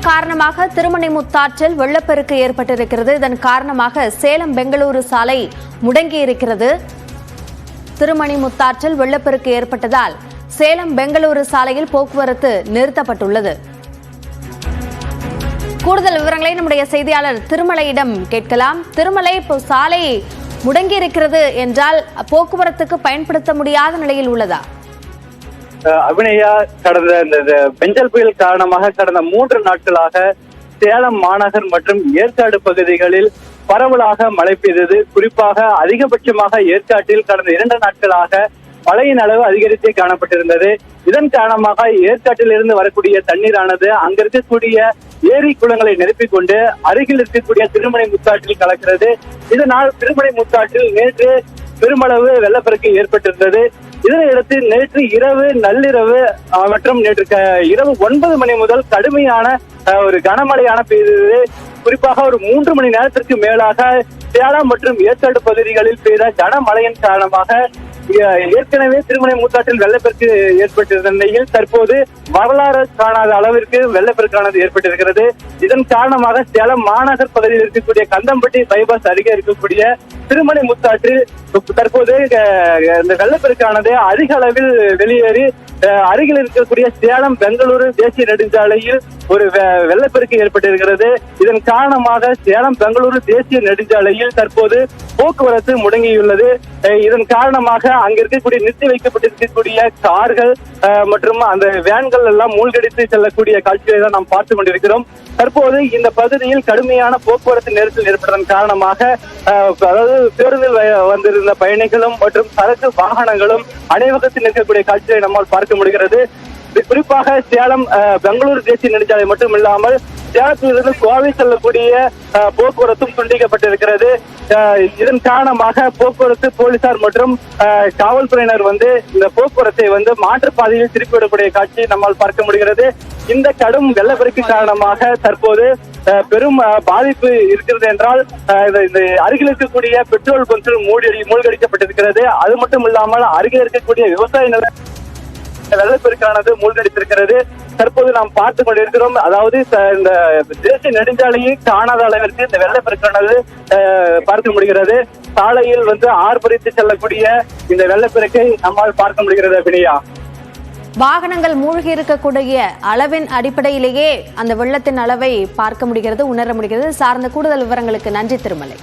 காரணமாக திருமணிமுத்தாற்றில் வெள்ளப்பெருக்கு ஏற்பட்டிருக்கிறது. இதன் காரணமாக சேலம் பெங்களூரு சாலை முடங்கியிருக்கிறது. திருமணிமுத்தாற்றில் வெள்ளப்பெருக்கு ஏற்பட்டதால் சேலம் பெங்களூரு சாலையில் போக்குவரத்து நிறுத்தப்பட்டுள்ளது. கூடுதல் விவரங்களை நம்முடைய செய்தியாளர் திருமலையிடம் கேட்கலாம். திருமலை, இப்போ சாலை முடங்கியிருக்கிறது என்றால் போக்குவரத்துக்கு பயன்படுத்த முடியாத நிலையில் உள்ளதா? அபிநயா, கடந்த இந்த பெஞ்சல் புயல் காரணமாக கடந்த 3 நாட்களாக சேலம் மாநகர் மற்றும் ஏற்காடு பகுதிகளில் பரவலாக மழை பெய்தது. குறிப்பாக அதிகபட்சமாக ஏற்காட்டில் கடந்த 2 நாட்களாக மழையின் அளவு அதிகரித்தே காணப்பட்டிருந்தது. இதன் காரணமாக ஏற்காட்டில் இருந்து வரக்கூடிய தண்ணீரானது அங்க இருக்கக்கூடிய ஏரி குளங்களை நிரப்பிக் கொண்டு அருகில் இருக்கக்கூடிய திருமணிமுத்தாற்றில் கலக்கிறது. இதனால் திருமணிமுத்தாற்றில் நேற்று பெருமளவு வெள்ளப்பெருக்கு ஏற்பட்டிருந்தது. இதனையடுத்து நேற்று இரவு நள்ளிரவு மற்றும் நேற்று இரவு 9 மணி முதல் கடுமையான ஒரு கனமழையான பெய்தது. குறிப்பாக ஒரு 3 மணி நேரத்திற்கு மேலாக சேலம் மற்றும் ஏற்காடு பகுதிகளில் பெய்த கனமழையின் காரணமாக ஏற்கனவே திருமணிமுத்தாற்றில் வெள்ளப்பெருக்கு ஏற்பட்டிருந்த நிலையில் தற்போது வரலாறு காணாத அளவிற்கு வெள்ளப்பெருக்கானது ஏற்பட்டிருக்கிறது. இதன் காரணமாக சேலம் மாநகர் பகுதியில் இருக்கக்கூடிய கந்தம்பட்டி பைபாஸ் அருகே இருக்கக்கூடிய திருமணிமுத்தாற்றில் தற்போது இந்த வெள்ளப்பெருக்கானது அதிக அளவில் வெளியேறி அருகில் இருக்கக்கூடிய சேலம் பெங்களூரு தேசிய நெடுஞ்சாலையில் ஒரு வெள்ளப்பெருக்கு ஏற்பட்டிருக்கிறது. இதன் காரணமாக சேலம் பெங்களூரு தேசிய நெடுஞ்சாலையில் தற்போது போக்குவரத்து முடங்கியுள்ளது. இதன் காரணமாக அங்க இருக்கக்கூடிய நிறுத்தி வைக்கப்பட்டிருக்கக்கூடிய கார்கள் மற்றும் அந்த வேன்கள் எல்லாம் மூழ்கடித்து செல்லக்கூடிய காட்சிகளை தான் நாம் பார்த்து கொண்டிருக்கிறோம். தற்போது இந்த பகுதியில் கடுமையான போக்குவரத்து நெரிசல் ஏற்பட்டதன் காரணமாக அதாவது பேருந்தில் வந்திருந்த பயணிகளும் மற்றும் சரக்கு வாகனங்களும் அனைவகத்தில் இருக்கக்கூடிய காட்சிகளை நம்மால் பார்க்க முடிகிறது. குறிப்பாக சேலம் பெங்களூரு தேசிய நெடுஞ்சாலை மட்டும் இல்லாமல் சேலத்திலிருந்து கோவை செல்லக்கூடிய போக்குவரத்தும் துண்டிக்கப்பட்டிருக்கிறது. இதன் காரணமாக போக்குவரத்து போலீசார் மற்றும் காவல்துறையினர் இந்த போக்குவரத்தை மாற்றுப்பாதையில் திருப்பி விடக்கூடிய காட்சி நம்மால் பார்க்க முடிகிறது. இந்த கடும் வெள்ளப்பெருக்கு காரணமாக தற்போது பெரும் பாதிப்பு இருக்கிறது என்றால் இந்த அருகில் இருக்கக்கூடிய பெட்ரோல் பங்க் மூழ்கடிக்கப்பட்டிருக்கிறது. அது மட்டும் இல்லாமல் அருகில் இருக்கக்கூடிய விவசாய நில வெள்ளப்பெருக்கானது மூழ்கடித்திருக்கிறது. தற்போது நாம் பார்த்து கொண்டிருக்கிறோம். அதாவது இந்த தேசிய நெடுஞ்சாலையை காணாத அளவிற்கு இந்த வெள்ளப்பெருக்கானது பார்க்க முடிகிறது. சாலையில் ஆர்ப்பரித்து செல்லக்கூடிய இந்த வெள்ளப்பெருக்கை நம்மால் பார்க்க முடிகிறது. அபிநயா, வாகனங்கள் மூழ்கி இருக்கக்கூடிய அளவின் அடிப்படையிலேயே அந்த வெள்ளத்தின் அளவை பார்க்க முடிகிறது, உணர முடிகிறது. சார்ந்த கூடுதல் விவரங்களுக்கு நன்றி திருமலை.